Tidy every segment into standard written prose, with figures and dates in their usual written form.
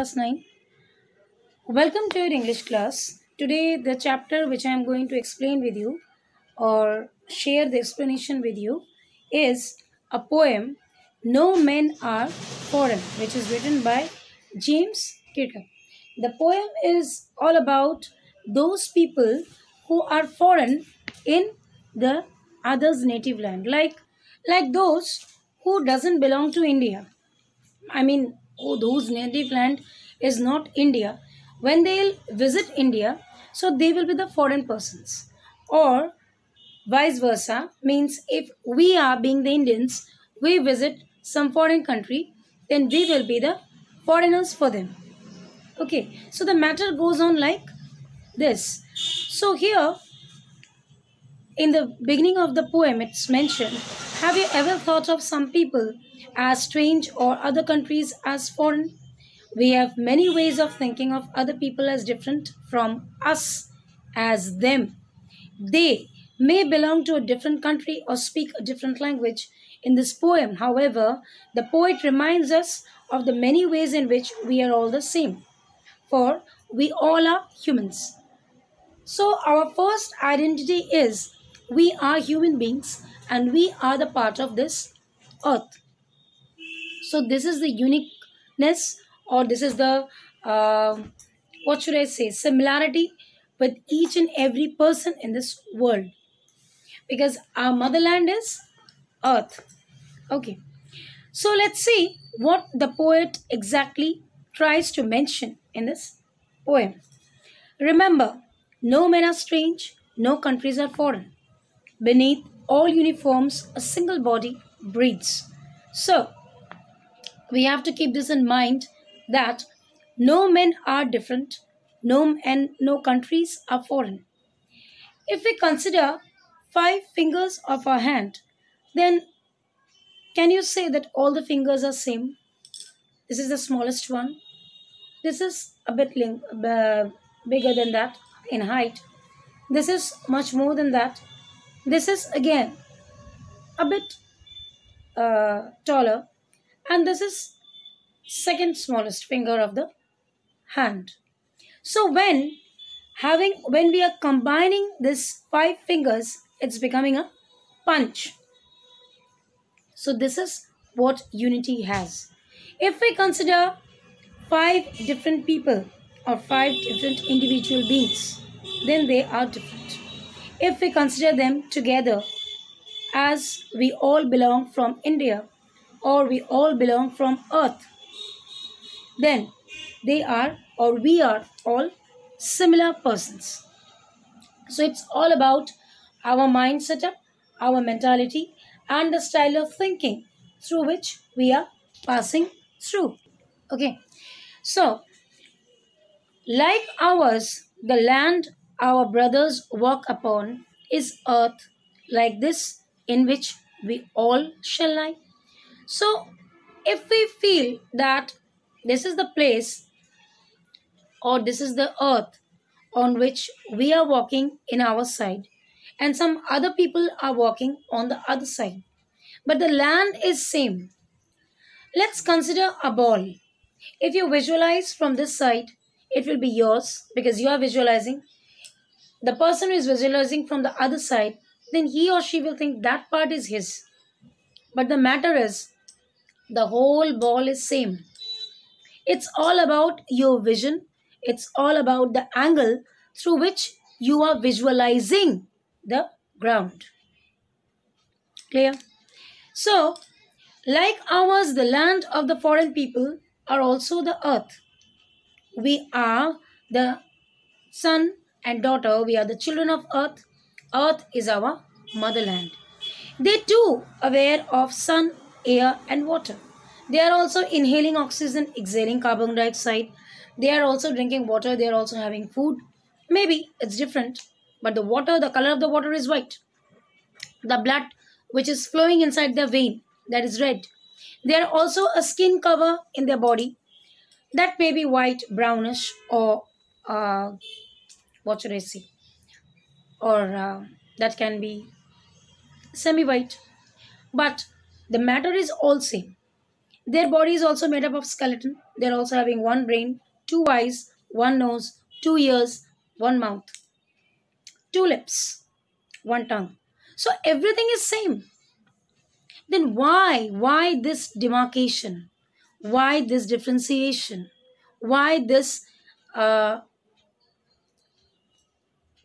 class 9. Welcome to your English class. Today, the chapter which I am going to explain with you or share the explanation with you is a poem, No Men Are Foreign, which is written by James Kirker. The poem is all about those people who are foreign in the other's native land, like those who doesn't belong to India. Whose native land is not India, when they'll visit India, so they will be the foreign persons. Or vice versa, means if we are being the Indians, we visit some foreign country, then we will be the foreigners for them. Okay, so the matter goes on like this. So here, in the beginning of the poem, it's mentioned, have you ever thought of some people as strange or other countries as foreign? We have many ways of thinking of other people as different from us as them. They may belong to a different country or speak a different language. In this poem, however, the poet reminds us of the many ways in which we are all the same, for we all are humans. So, our first identity is we are human beings and we are the part of this earth. So, this is the uniqueness, or this is the what should I say, similarity with each and every person in this world, because our motherland is earth. Okay, so let's see what the poet exactly tries to mention in this poem. Remember, no men are strange, no countries are foreign. Beneath all uniforms, a single body breathes. So, we have to keep this in mind that no men are different, no countries are foreign. If we consider five fingers of our hand, then can you say that all the fingers are same? This is the smallest one. This is a bit bigger than that in height. This is much more than that. This is again a bit taller, and this is second smallest finger of the hand. So when we are combining these five fingers, it's becoming a punch. So this is what unity has. If we consider five different people or five different individual beings, then they are different. If we consider them together as we all belong from India or we all belong from earth, then they are or we are all similar persons. So it's all about our mind setup, our mentality, and the style of thinking through which we are passing through. Okay, so like ours, the land our brothers walk upon is earth like this in which we all shall lie. So if we feel that this is the place or this is the earth on which we are walking in our side and some other people are walking on the other side, but the land is same. Let's consider a ball. If you visualize from this side, it will be yours because you are visualizing. The person who is visualizing from the other side, then he or she will think that part is his. But the matter is, the whole ball is same. It's all about your vision. It's all about the angle through which you are visualizing the ground. Clear? So, like ours, the land of the foreign people are also the earth. We are the son and daughter, we are the children of earth. Earth is our motherland. They too aware of sun, air and water. They are also inhaling oxygen, exhaling carbon dioxide. They are also drinking water, they are also having food. Maybe it's different, but the color of the water is white. The blood which is flowing inside their vein, that is red. They are also a skin cover in their body that may be white, brownish, or what should I say? Or that can be semi-white. But the matter is all same. Their body is also made up of skeleton. They're also having one brain, two eyes, one nose, two ears, one mouth, two lips, one tongue. So everything is same. Then why this demarcation? Why this differentiation? Why this uh,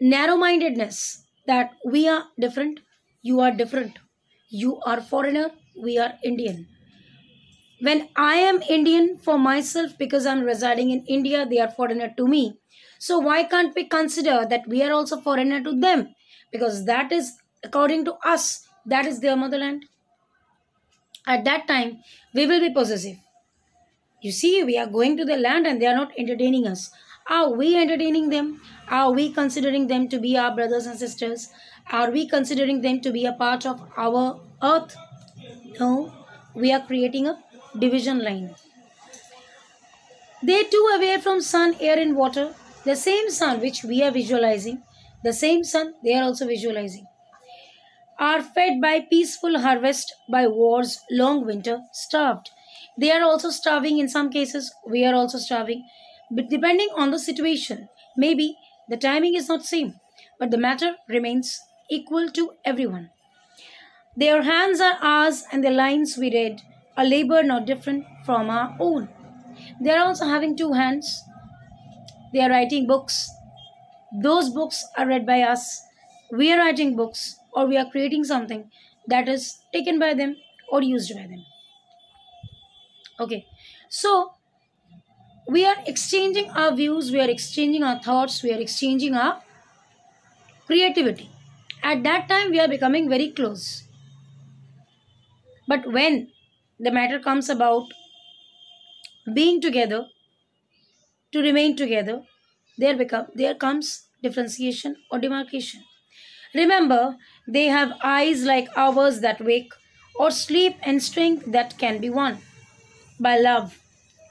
narrow-mindedness that we are different, you are different, you are foreigner, we are Indian. When I am Indian for myself because I'm residing in India, they are foreigner to me. So why can't we consider that we are also foreigner to them? Because that is according to us, that is their motherland. At that time, we will be possessive. You see, we are going to the land and they are not entertaining us. Are we entertaining them? Are we considering them to be our brothers and sisters? Are we considering them to be a part of our earth? No, we are creating a division line. They too away from sun, air, and water. The same sun which we are visualizing, the same sun they are also visualizing, are fed by peaceful harvest, by wars, long winter, starved. They are also starving in some cases, we are also starving. But depending on the situation, maybe the timing is not same, but the matter remains equal to everyone. Their hands are ours and the lines we read, a labor not different from our own. They are also having two hands. They are writing books. Those books are read by us. We are writing books or we are creating something that is taken by them or used by them. Okay. So we are exchanging our views, we are exchanging our thoughts, we are exchanging our creativity. At that time, we are becoming very close. But when the matter comes about being together, to remain together, there comes differentiation or demarcation. Remember, they have eyes like ours that wake, or sleep and strength that can be won by love.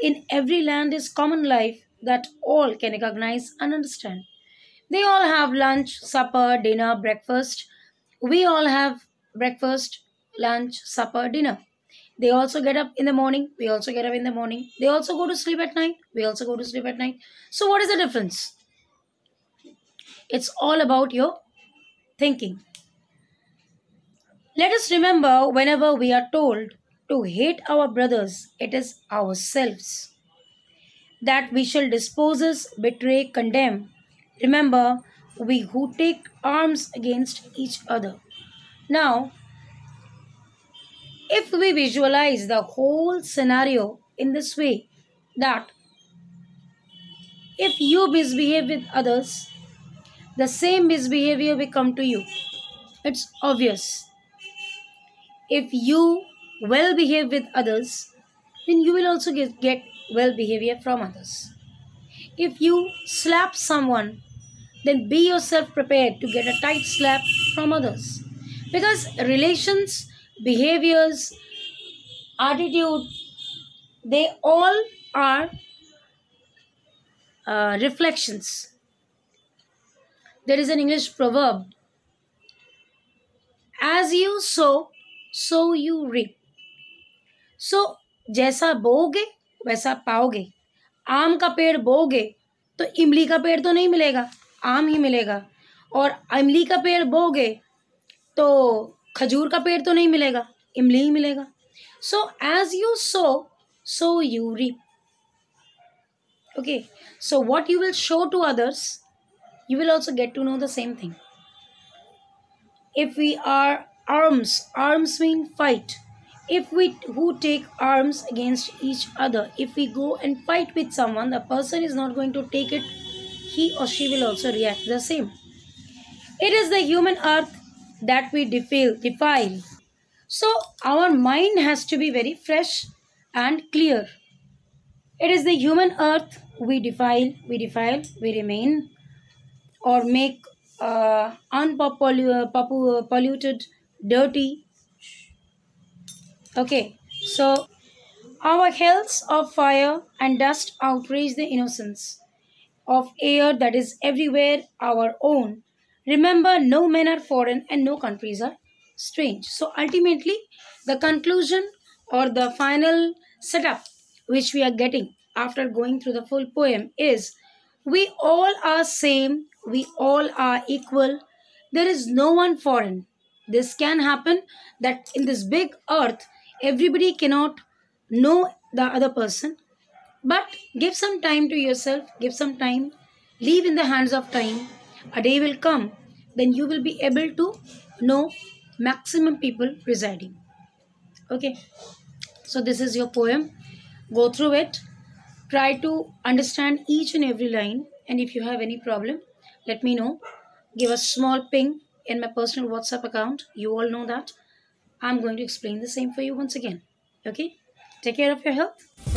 In every land is common life that all can recognize and understand. They all have lunch, supper, dinner, breakfast. We all have breakfast, lunch, supper, dinner. They also get up in the morning. We also get up in the morning. They also go to sleep at night. We also go to sleep at night. So, what is the difference? It's all about your thinking. Let us remember whenever we are told to hate our brothers, it is ourselves that we shall dispose, betray, condemn. Remember, we who take arms against each other. Now, if we visualize the whole scenario in this way, that if you misbehave with others, the same misbehavior will come to you. It's obvious. If you well behave with others, then you will also get well behavior from others. If you slap someone, then be yourself prepared to get a tight slap from others. Because relations, behaviors, attitude, they all are reflections. There is an English proverb, as you sow, so you reap. So जैसा बोओगे वैसा पाओगे. आम का पेड़ बोओगे तो इमली का पेड़ तो नहीं मिलेगा, आम ही मिलेगा. और इमली का पेड़ बोओगे तो खजूर का पेड़ तो नहीं मिलेगा, इमली ही मिलेगा. So as you sow so रीप. Okay, so what you will show to others, you will also get to know the same thing. If we are arms mean fight. If we who take arms against each other, if we go and fight with someone, the person is not going to take it, he or she will also react the same. It is the human earth that we defile. So our mind has to be very fresh and clear. It is the human earth we defile, we remain, or make unpolluted, dirty. Okay, so our hells of fire and dust outrage the innocence of air that is everywhere our own. Remember, no men are foreign and no countries are strange. So ultimately, the conclusion or the final setup which we are getting after going through the full poem is we all are same, we all are equal, there is no one foreign. This can happen that in this big earth, everybody cannot know the other person, but give some time to yourself, give some time, leave in the hands of time. A day will come, then you will be able to know maximum people residing. Okay, so this is your poem. Go through it, try to understand each and every line, and if you have any problem, let me know. Give a small ping in my personal WhatsApp account. You all know that. I'm going to explain the same for you once again. Okay? Take care of your health.